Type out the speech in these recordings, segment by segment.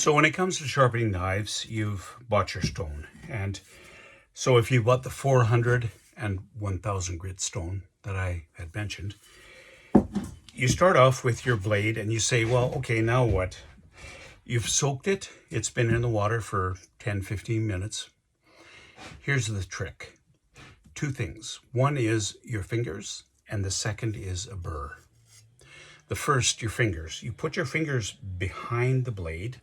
So when it comes to sharpening knives, you've bought your stone. And so if you bought the 400 and 1000 grit stone that I had mentioned, you start off with your blade and you say, well, okay, now what? You've soaked it. It's been in the water for 10-15 minutes. Here's the trick. Two things. One is your fingers, and the second is a burr. The first, your fingers. You put your fingers behind the blade.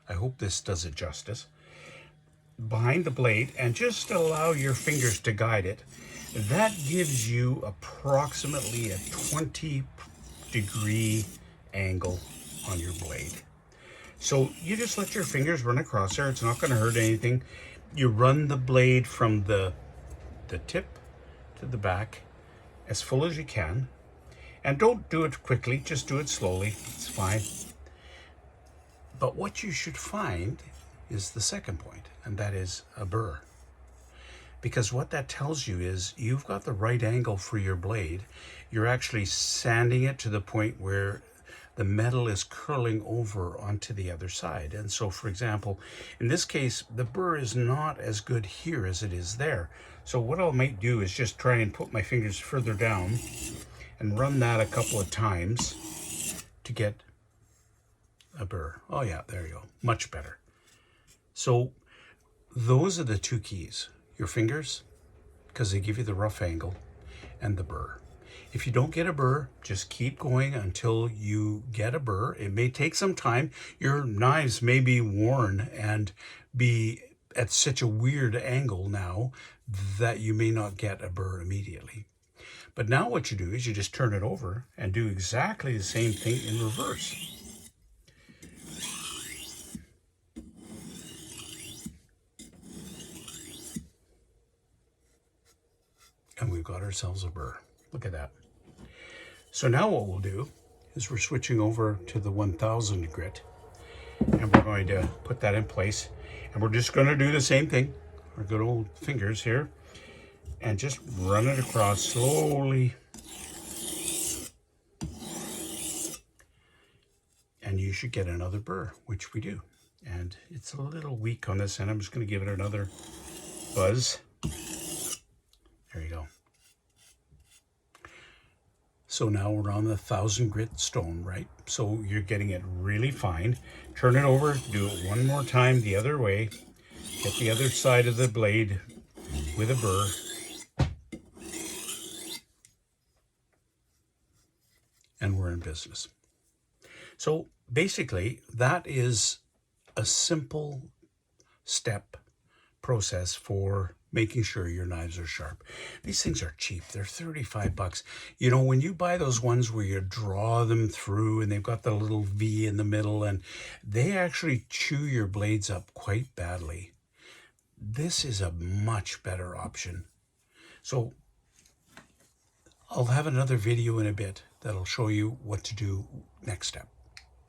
I hope this does it justice. Behind the blade, and just allow your fingers to guide it. That gives you approximately a 20-degree angle on your blade. So you just let your fingers run across there. It's not going to hurt anything. You run the blade from the tip to the back as full as you can. And don't do it quickly, just do it slowly. It's fine. But what you should find is the second point, and that is a burr. Because what that tells you is you've got the right angle for your blade. You're actually sanding it to the point where the metal is curling over onto the other side. And so, for example, in this case, the burr is not as good here as it is there. So what I might do is just try and put my fingers further down and run that a couple of times to get a burr. Oh yeah, there you go. Much better. So those are the two keys. Your fingers, because they give you the rough angle, and the burr. If you don't get a burr, just keep going until you get a burr. It may take some time. Your knives may be worn and be at such a weird angle now that you may not get a burr immediately. But now what you do is you just turn it over and do exactly the same thing in reverse. And we've got ourselves a burr. Look at that. So now what we'll do is we're switching over to the 1000 grit, and we're going to put that in place, and we're just going to do the same thing, our good old fingers here, and just run it across slowly. And you should get another burr, which we do. And it's a little weak on this end. I'm just going to give it another buzz. There you go. So now we're on the 1000 grit stone, right? So you're getting it really fine. Turn it over, do it one more time the other way. Get the other side of the blade with a burr. And we're in business. So basically, that is a simple step process for making sure your knives are sharp. These things are cheap. They're 35 bucks. You know, when you buy those ones where you draw them through and they've got the little V in the middle and they actually chew your blades up quite badly, this is a much better option. So I'll have another video in a bit that'll show you what to do next step.